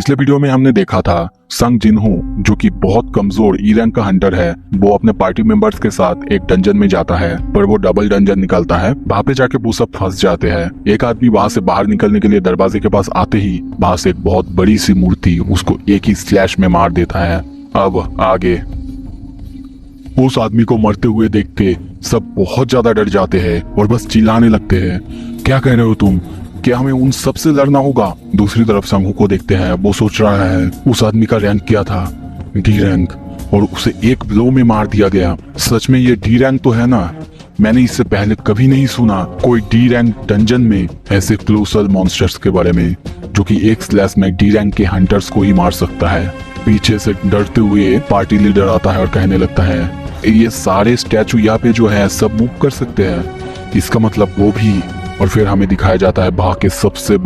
पिछले वीडियो में हमने देखा था संग जिनहो जो कि बहुत कमजोर ई रैंक का हंटर है, वो अपने पार्टी मेंबर्स के साथ एक डंजन में जाता है, पर वो डबल डंजन निकलता है। वहाँ पे जाके वो सब फंस जाते हैं। एक आदमी वहाँ से बाहर निकलने के लिए दरवाजे के पास आते ही वहाँ से एक बहुत बड़ी सी मूर्ति उसको एक ही स्लैश में मार देता है। अब आगे उस आदमी को मरते हुए देख के सब बहुत ज्यादा डर जाते हैं और बस चिल्लाने लगते हैं, क्या कह रहे हो तुम, क्या हमें उन सब से लड़ना होगा। दूसरी तरफ संगू को देखते हैं, वो सोच रहा है उस आदमी का रैंक क्या था, डी रैंक, और उसे एक ब्लो में मार दिया गया। सच में ये डी रैंक तो है ना, मैंने इससे पहले कभी नहीं सुना कोई डी रैंक डंजन में ऐसे क्लोसल मॉन्स्टर्स के बारे में, जो कि एक स्लैश में डी रैंक के हंटर्स को ही मार सकता है। पीछे से डरते हुए पार्टी लीडर आता है और कहने लगता है, ये सारे स्टैचू यहाँ पे जो है सब मूव कर सकते हैं, इसका मतलब वो भी। और फिर हमें दिखाया जाता है वहां के सबसे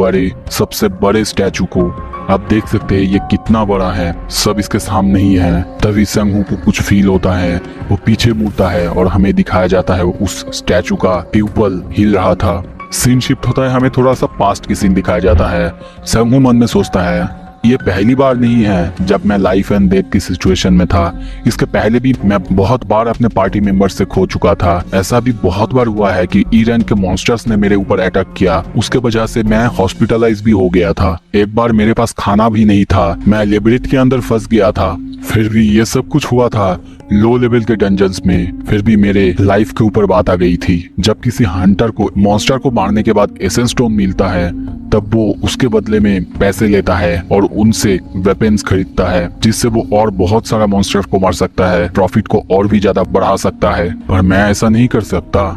बड़े स्टैचू को। आप देख सकते हैं ये कितना बड़ा है, सब इसके सामने ही है। तभी संगू को कुछ फील होता है, वो पीछे मुड़ता है और हमें दिखाया जाता है उस स्टैचू का प्यूपल हिल रहा था। सीन शिफ्ट होता है, हमें थोड़ा सा पास्ट की सीन दिखाया जाता है। संगू मन में सोचता है ये पहली बार नहीं है जब मैं लाइफ एंड डेथ की सिचुएशन में था, इसके पहले भी मैं बहुत बार अपने पार्टी मेंबर से खो चुका था। ऐसा भी बहुत बार हुआ है कि ई रैंक के मॉन्स्टर्स ने मेरे ऊपर अटैक किया, उसके वजह से मैं हॉस्पिटलाइज भी हो गया था। एक बार मेरे पास खाना भी नहीं था, मैं लेबरिट के अंदर फंस गया था। फिर भी ये सब कुछ हुआ था लो लेवल के डंजन्स में, फिर भी मेरे लाइफ के ऊपर बात आ गई थी। जब किसी हंटर को मॉन्स्टर को मारने के बाद एसेंस स्टोन मिलता है, तब वो उसके बदले में पैसे लेता है और उनसे वेपन्स खरीदता है, जिससे वो और बहुत सारा मॉन्स्टर को मार सकता है, प्रॉफिट को और भी ज्यादा बढ़ा सकता है। पर मैं ऐसा नहीं कर सकता,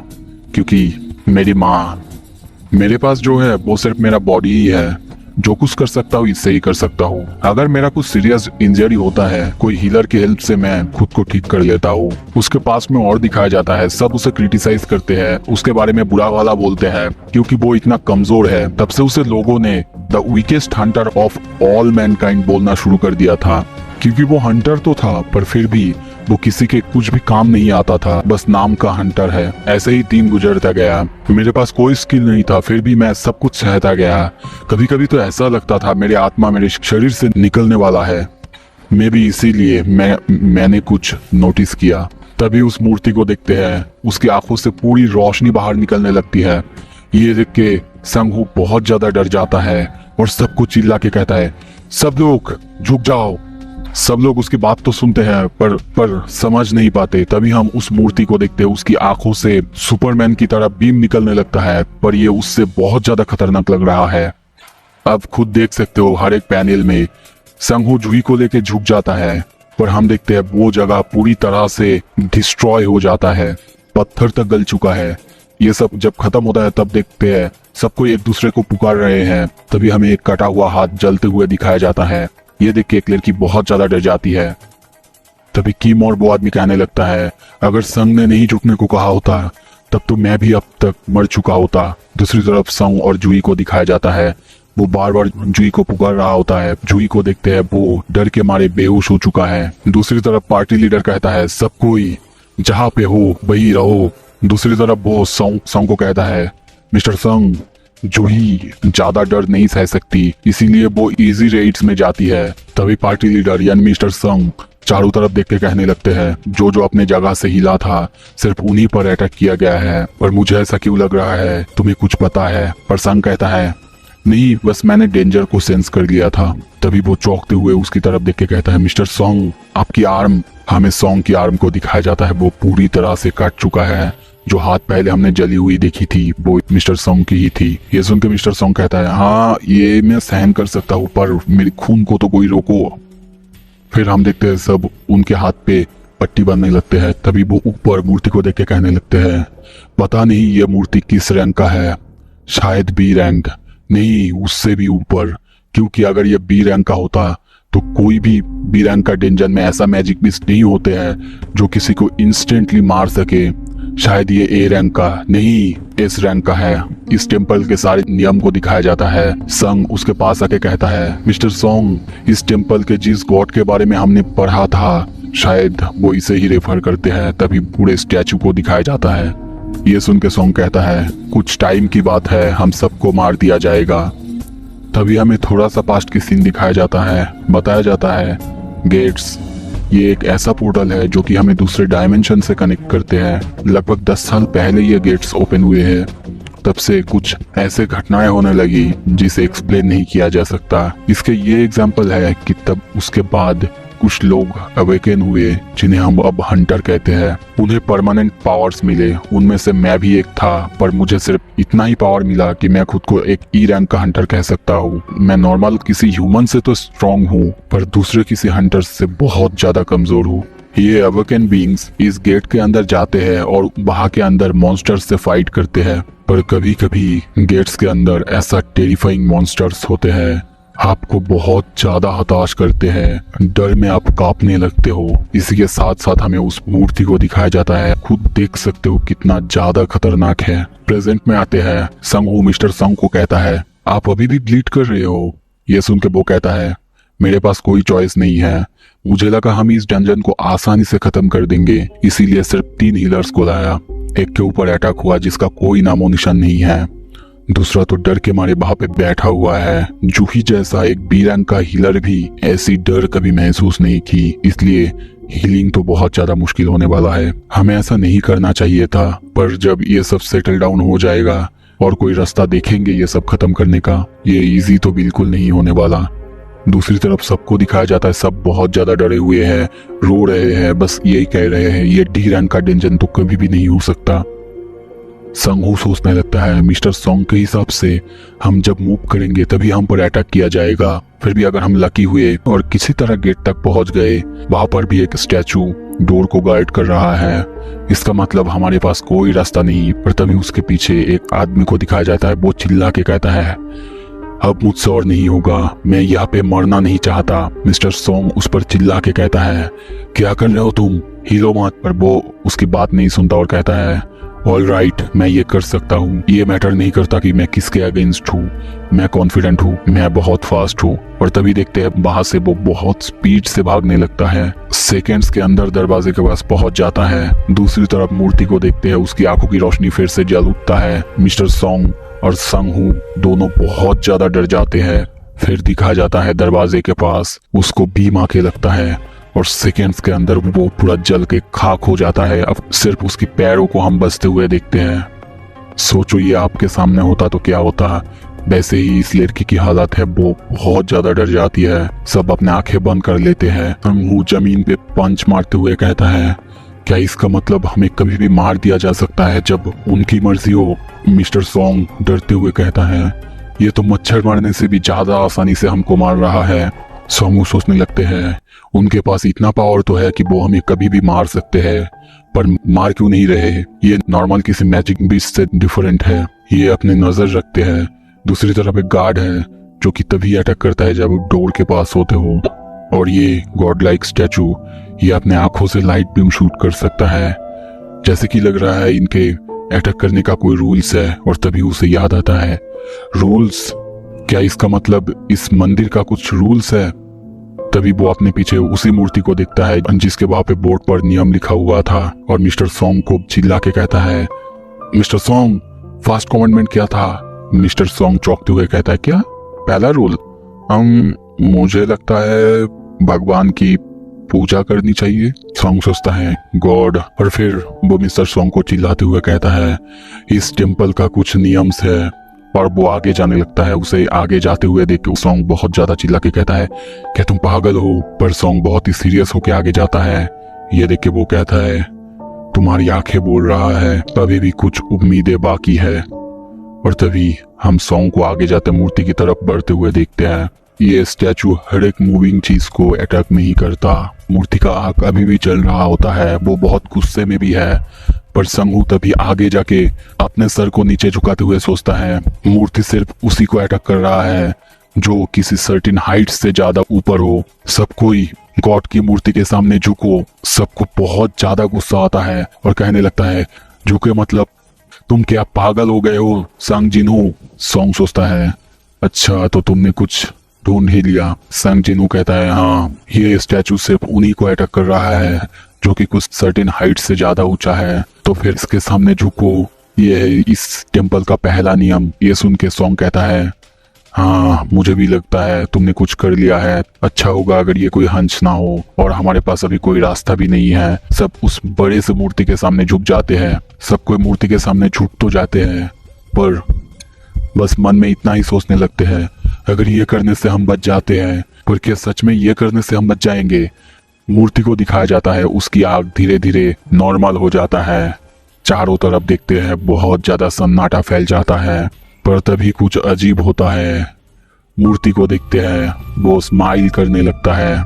क्योंकि मेरी माँ, मेरे पास जो है वो सिर्फ मेरा बॉडी ही है। जो कुछ कर सकता हूँ इससे ही कर सकता हूँ। अगर मेरा कुछ सीरियस इंजरी होता है, कोई हीलर की हेल्प से मैं खुद को ठीक कर लेता हूँ। उसके पास में और दिखाया जाता है, सब उसे क्रिटिसाइज करते हैं, उसके बारे में बुरा वाला बोलते हैं, क्योंकि वो इतना कमजोर है। तब से उसे लोगों ने the weakest Hunter of all Mankind बोलना शुरू कर दिया था, क्योंकि वो हंटर तो था पर फिर भी वो किसी के कुछ भी काम नहीं आता था, बस नाम का हंटर है। ऐसे ही दिन गुजरता गया, मेरे पास कोई स्किल नहीं था, फिर भी मैं सब कुछ सहता गया। कभी कभी तो ऐसा लगता था मेरी आत्मा मेरे शरीर से निकलने वाला है। मैं भी इसीलिए मैंने कुछ नोटिस किया। तभी उस मूर्ति को देखते हैं, उसकी आंखों से पूरी रोशनी बाहर निकलने लगती है। ये देख के संगू बहुत ज्यादा डर जाता है और सबको चिल्ला के कहता है, सब लोग झुक जाओ। सब लोग उसकी बात तो सुनते हैं पर समझ नहीं पाते। तभी हम उस मूर्ति को देखते हैं, उसकी आंखों से सुपरमैन की तरह बीम निकलने लगता है, पर ये उससे बहुत ज्यादा खतरनाक लग रहा है। अब खुद देख सकते हो हर एक पैनल में संगू जुई को लेके झुक जाता है, पर हम देखते हैं वो जगह पूरी तरह से डिस्ट्रॉय हो जाता है, पत्थर तक गल चुका है। ये सब जब खत्म होता है तब देखते हैं सबको एक दूसरे को पुकार रहे हैं। तभी हमें एक कटा हुआ हाथ जलते हुए दिखाया जाता है। ये देख के एक लड़की बहुत ज्यादा डर जाती है। तभी किम और वो आदमी कहने लगता है, अगर संग ने नहीं झुकने को कहा होता तब तो मैं भी अब तक मर चुका होता। दूसरी तरफ संग और जुई को दिखाया जाता है, वो बार बार जुई को पुकार रहा होता है। जुई को देखते हैं वो डर के मारे बेहोश हो चुका है। दूसरी तरफ पार्टी लीडर कहता है, सब कोई जहाँ पे हो वही रहो। दूसरी तरफ वो संग को कहता है, मिस्टर संग, जूही ज्यादा डर नहीं सह सकती, इसीलिए वो इजी रेड्स में जाती है। तभी पार्टी लीडर यानी मिस्टर संग चारों तरफ देख के कहने लगते हैं, जो अपने जगह से हिला था सिर्फ उन्हीं पर अटैक किया गया है, पर मुझे ऐसा क्यों लग रहा है, तुम्हें कुछ पता है। पर संग कहता है, नहीं, बस मैंने डेंजर को सेंस कर लिया था। तभी वो चौंकते हुए उसकी तरफ देख के कहता है, मिस्टर सॉन्ग, आपकी आर्म। हमें सॉन्ग की आर्म को दिखाया जाता है, वो पूरी तरह से कट चुका है। जो हाथ पहले हमने जली हुई देखी थी वो मिस्टर सॉन्ग की ही थी। ये सुन के मिस्टर सॉन्ग कहता है, हाँ ये मैं सहन कर सकता हूँ, पर मेरे खून को तो कोई रोको। फिर हम देखते हैं सब उनके हाथ पे पट्टी बांधने लगते हैं। तभी वो ऊपर मूर्ति को देख के कहने लगते हैं, पता नहीं ये मूर्ति किस रैंक का है, शायद बी रैंक, नहीं उससे भी ऊपर, क्योंकि अगर ये बी रैंक का होता तो कोई भी बी रैंक का डेंजन में ऐसा मैजिक बीस्ट नहीं होते हैं जो किसी को इंस्टेंटली मार सके। शायद ये ए रैंक का नहीं एस रैंक का है। इस टेम्पल के सारे नियम को दिखाया जाता है। संग उसके पास आके कहता है, मिस्टर सॉन्ग, इस टेम्पल के जिस गॉड के बारे में हमने पढ़ा था शायद वो इसे ही रेफर करते हैं। तभी पूरे स्टैचू को दिखाया जाता है। ये सुन के सॉन्ग कहता है, कुछ टाइम की बात है, हम सबको मार दिया जाएगा। तभी हमें थोड़ा सा पास्ट की सीन दिखाया जाता है। बताया जाता है गेट्स ये एक ऐसा पोर्टल है जो कि हमें दूसरे डायमेंशन से कनेक्ट करते हैं। लगभग 10 साल पहले ये गेट्स ओपन हुए हैं। तब से कुछ ऐसे घटनाएं होने लगी जिसे एक्सप्लेन नहीं किया जा सकता। इसके ये एग्जाम्पल है कि तब उसके बाद कुछ लोग अवेकन हुए जिन्हें हम अब हंटर कहते हैं। उन्हें परमानेंट पावर्स मिले, उनमें से मैं भी एक था, पर मुझे सिर्फ इतना ही पावर मिला कि मैं खुद को एक ई रैंक का हंटर कह सकता हूँ। मैं नॉर्मल किसी ह्यूमन से तो स्ट्रांग हूँ, पर दूसरे किसी हंटर से बहुत ज्यादा कमजोर हूँ। ये अवेकन बीइंग्स इस गेट के अंदर जाते हैं और वहां के अंदर मॉन्स्टर्स से फाइट करते हैं, पर कभी कभी गेट्स के अंदर ऐसा टेरिफाइंग मॉन्स्टर्स होते हैं आपको बहुत ज्यादा हताश करते हैं। डर में आप कांपने लगते हो। इसी के साथ साथ हमें उस मूर्ति को दिखाया जाता है। खुद देख सकते हो कितना ज्यादा खतरनाक है। प्रेजेंट में आते हैं। संग मिस्टर संग को कहता है आप अभी भी ब्लीड कर रहे हो। ये सुन के वो कहता है मेरे पास कोई चॉइस नहीं है। मुझे लगा हम इस डंजन को आसानी से खत्म कर देंगे, इसीलिए सिर्फ 3 हीलर्स को लाया। एक के ऊपर अटैक हुआ जिसका कोई नामो निशान नहीं है। दूसरा तो डर के मारे वहां पे बैठा हुआ है। जूही जैसा एक बी रैंक का हीलर भी ऐसी डर कभी महसूस नहीं की, इसलिए हीलिंग तो बहुत ज्यादा मुश्किल होने वाला है। हमें ऐसा नहीं करना चाहिए था, पर जब ये सब सेटल डाउन हो जाएगा और कोई रास्ता देखेंगे ये सब खत्म करने का, ये इजी तो बिल्कुल नहीं होने वाला। दूसरी तरफ सबको दिखाया जाता है सब बहुत ज्यादा डरे हुए हैं, रो रहे हैं, बस यही कह रहे हैं ये डी रैंक का डेंजन तो कभी भी नहीं हो सकता। संगू सोचने लगता है मिस्टर सॉन्ग के हिसाब से हम जब मूव करेंगे तभी हम पर अटैक किया जाएगा। फिर भी अगर हम लकी हुए और किसी तरह गेट तक पहुंच गए, वहां पर भी एक स्टैचू डोर को गार्ड कर रहा है। इसका मतलब हमारे पास कोई रास्ता नहीं। पर तभी उसके पीछे एक आदमी को दिखाया जाता है। वो चिल्ला के कहता है अब मुझसे और नहीं होगा, मैं यहाँ पे मरना नहीं चाहता। मिस्टर सॉन्ग उस पर चिल्ला के कहता है क्या कर रहे हो तुम, हीलो मत। पर वो उसकी बात नहीं सुनता और कहता है ऑल राइट, मैं ये कर सकता हूँ। ये मैटर नहीं करता कि मैं किसके अगेंस्ट हूँ, मैं कॉन्फिडेंट हूँ, मैं बहुत फास्ट हूँ। और तभी देखते हैं वहां से वो बहुत स्पीड से भागने लगता है। सेकेंड्स के अंदर दरवाजे के पास पहुंच जाता है। दूसरी तरफ मूर्ति को देखते हैं, उसकी आंखों की रोशनी फिर से जल उठता है। मिस्टर सॉन्ग और संगहू दोनों बहुत ज्यादा डर जाते हैं। फिर दिखाया जाता है दरवाजे के पास उसको बीम आके लगता है और सेकेंड्स के अंदर वो पूरा जल के खाक हो जाता है। अब सिर्फ उसके पैरों को हम बचते हुए देखते हैं। सोचो ये आपके सामने होता तो क्या होता। वैसे ही इस लड़की की हालत है, वो बहुत ज्यादा डर जाती है। सब अपने आंखें बंद कर लेते हैं। संगहू जमीन पे पंच मारते हुए कहता है क्या इसका मतलब हमें कभी भी मार दिया जा सकता है जब उनकी मर्जी हो। मिस्टर सॉन्ग डरते हुए कहता है ये तो मच्छर मारने से भी ज्यादा आसानी से हमको मार रहा है। संगहू सोचने लगते हैं उनके पास इतना पावर तो है कि वो हमें कभी भी मार सकते हैं, पर मार क्यों नहीं रहे। ये नॉर्मल किसी मैजिक बीस्ट से डिफरेंट है। ये अपने नजर रखते हैं। दूसरी तरफ एक गार्ड है जो कि तभी अटैक करता है जब डोर के पास होते हो। और ये गॉड लाइक स्टैचू ये अपने आंखों से लाइट बीम शूट कर सकता है। जैसे कि लग रहा है इनके अटैक करने का कोई रूल्स है। और तभी उसे याद आता है रूल्स, क्या इसका मतलब इस मंदिर का कुछ रूल्स है। तभी वो अपने पीछे उसी मूर्ति को देखता है जिसके वहां पे बोर्ड पर नियम लिखा हुआ था। और मिस्टर सॉन्ग को चिल्ला के कहता है मिस्टर सॉन्ग फर्स्ट कमांडमेंट क्या था। मिस्टर सॉन्ग चौंकते हुए कहता है क्या पहला रूल, मुझे लगता है भगवान की पूजा करनी चाहिए। सॉन्ग सोचता है गॉड। और फिर वो मिस्टर सॉन्ग को चिल्लाते हुए कहता है इस टेम्पल का कुछ नियम्स है। और वो आगे जाने लगता है। उसे आगे जाते हुए देख के सॉन्ग बहुत ज्यादा चिल्ला के कहता है क्या तुम पागल हो। पर सॉन्ग बहुत ही सीरियस होके आगे जाता है। ये देख के वो कहता है तुम्हारी आंखें बोल रहा है अभी भी कुछ उम्मीदें बाकी है। और तभी हम सॉन्ग को आगे जाते मूर्ति की तरफ बढ़ते हुए देखते हैं। ये स्टैचू हर एक मूविंग चीज को अटैक नहीं करता। मूर्ति का आंख अभी भी चल रहा होता है। वो बहुत गुस्से में भी है। पर संगहू तभी आगे जाके अपने सर को नीचे झुकाते हुए सोचता है मूर्ति सिर्फ उसी को अटैक कर रहा है जो किसी सर्टेन हाइट से ज्यादा ऊपर हो। सब कोई गॉड की मूर्ति के सामने झुको। सबको बहुत ज्यादा गुस्सा आता है और कहने लगता है झुके मतलब तुम क्या पागल हो गए हो संग जिनू। सॉन्ग सोचता है अच्छा तो तुमने कुछ ढूंढ ही लिया। संग जिनू कहता है हाँ ये स्टैचू सिर्फ उन्हीं को अटैक कर रहा है जो कि कुछ सर्टेन हाइट से ज्यादा ऊंचा है, तो फिर इसके सामने झुको। ये है इस टेम्पल का पहला नियम। ये सुन के सॉन्ग कहता है हाँ, मुझे भी लगता है तुमने कुछ कर लिया है। अच्छा होगा अगर ये कोई हंस ना हो और हमारे पास अभी कोई रास्ता भी नहीं है। सब उस बड़े से मूर्ति के सामने झुक जाते हैं। सब कोई मूर्ति के सामने झुक तो जाते हैं, पर बस मन में इतना ही सोचने लगते हैं, अगर ये करने से हम बच जाते हैं। पर क्या सच में ये करने से हम बच जाएंगे? मूर्ति को दिखाया जाता है, उसकी आग धीरे धीरे नॉर्मल हो जाता है। चारों तरफ देखते हैं, बहुत ज्यादा सन्नाटा फैल जाता है। पर तभी कुछ अजीब होता है। मूर्ति को देखते हैं, वो स्माइल करने लगता है।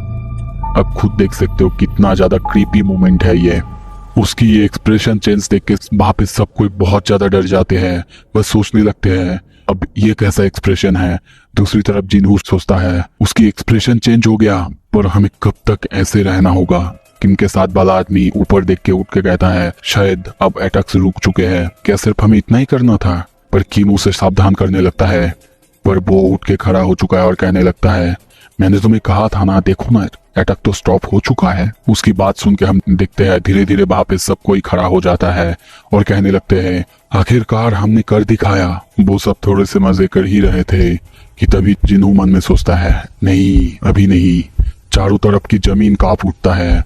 अब खुद देख सकते हो कितना ज्यादा क्रीपी मोमेंट है ये। उसकी ये एक्सप्रेशन चेंज देख के वहां पे सब कोई बहुत ज्यादा डर जाते हैं। बस सोचने लगते हैं अब ये कैसा एक्सप्रेशन है। दूसरी तरफ जिनहू सोचता है उसकी एक्सप्रेशन चेंज हो गया, पर हमें कब तक ऐसे रहना होगा। किम के साथ वाला आदमी ऊपर देख के उठ के कहता है शायद अब अटैक्स रुक चुके हैं। क्या सिर्फ हमें इतना ही करना था? पर किम उसे सावधान करने लगता है, पर वो उठ के खड़ा हो चुका है और कहने लगता है मैंने तुम्हें कहा था ना, देखो ना अटैक तो स्टॉप हो चुका है। उसकी बात सुन के हम देखते हैं धीरे धीरे वहां पे सब कोई खड़ा हो जाता है और कहने लगते हैं आखिरकार हमने कर दिखाया। वो सब थोड़े से मजे कर ही रहे थे कि तभी जिन्हू मन में सोचता है नहीं, अभी नहीं। चारों तरफ की जमीन कांप उठता है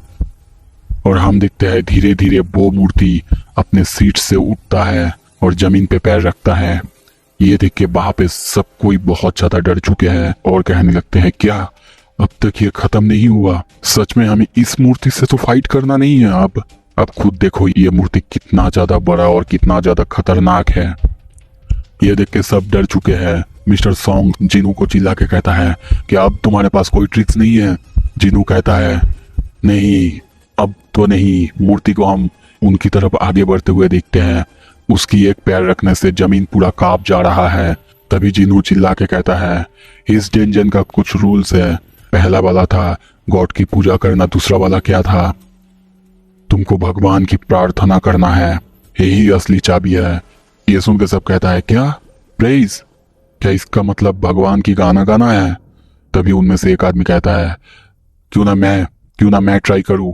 और हम देखते हैं धीरे धीरे वो मूर्ति अपने सीट से उठता है और जमीन पे पैर रखता है। ये देख के वहां पे सब कोई बहुत ज्यादा डर चुके हैं और कहने लगते हैं क्या अब तक ये खत्म नहीं हुआ? सच में हमें इस मूर्ति से तो फाइट करना नहीं है। अब खुद देखो ये मूर्ति कितना ज्यादा बड़ा और कितना ज्यादा खतरनाक है। ये देख के सब डर चुके हैं। मिस्टर सॉन्ग जिनू को चिल्ला के कहता है कि अब तुम्हारे पास कोई ट्रिक्स नहीं है? जिनू कहता है नहीं, अब तो नहीं। मूर्ति को हम उनकी तरफ आगे बढ़ते हुए देखते हैं। उसकी एक पैर रखने से जमीन पूरा कांप जा रहा है। तभी जिनू चिल्ला के कहता है इस डेंजन का कुछ रूल्स है। पहला वाला था गॉड की पूजा करना, दूसरा वाला क्या था? तुमको भगवान की प्रार्थना करना है, यही असली चाबी है। ये सुन के सब कहता है क्या प्रेज? क्या इसका मतलब भगवान की गाना गाना है? तभी उनमें से एक आदमी कहता है क्यों ना मैं ट्राई करूं।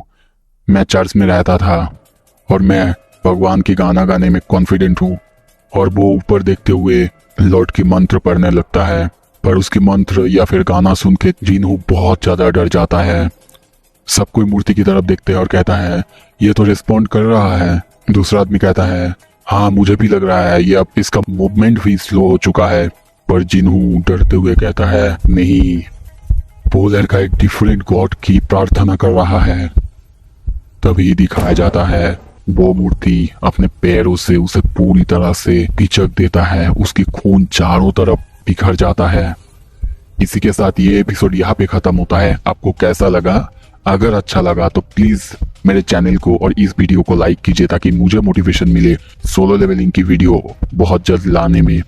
मैं चर्च में रहता था और मैं भगवान की गाना गाने में कॉन्फिडेंट हूँ। और वो ऊपर देखते हुए लॉर्ड की मंत्र पढ़ने लगता है, पर उसकी मंत्र या फिर गाना सुन के जिनहू बहुत ज्यादा डर जाता है। सब कोई मूर्ति की तरफ देखते हैं और कहता है ये तो रिस्पॉन्ड कर रहा है। दूसरा आदमी कहता है हाँ मुझे भी लग रहा है ये अब इसका मूवमेंट भी स्लो हो चुका है। पर जिनहू डरते हुए कहता है नहीं, वो लड़का एक डिफरेंट गॉड की प्रार्थना कर रहा है। तभी दिखाया जाता है वो मूर्ति अपने पैरों से उसे पूरी तरह से पिचक देता है। उसकी खून चारों तरफ बिखर जाता है। इसी के साथ ये एपिसोड यहाँ पे खत्म होता है। आपको कैसा लगा? अगर अच्छा लगा तो प्लीज मेरे चैनल को और इस वीडियो को लाइक कीजिए ताकि मुझे मोटिवेशन मिले सोलो लेवलिंग की वीडियो बहुत जल्द लाने में।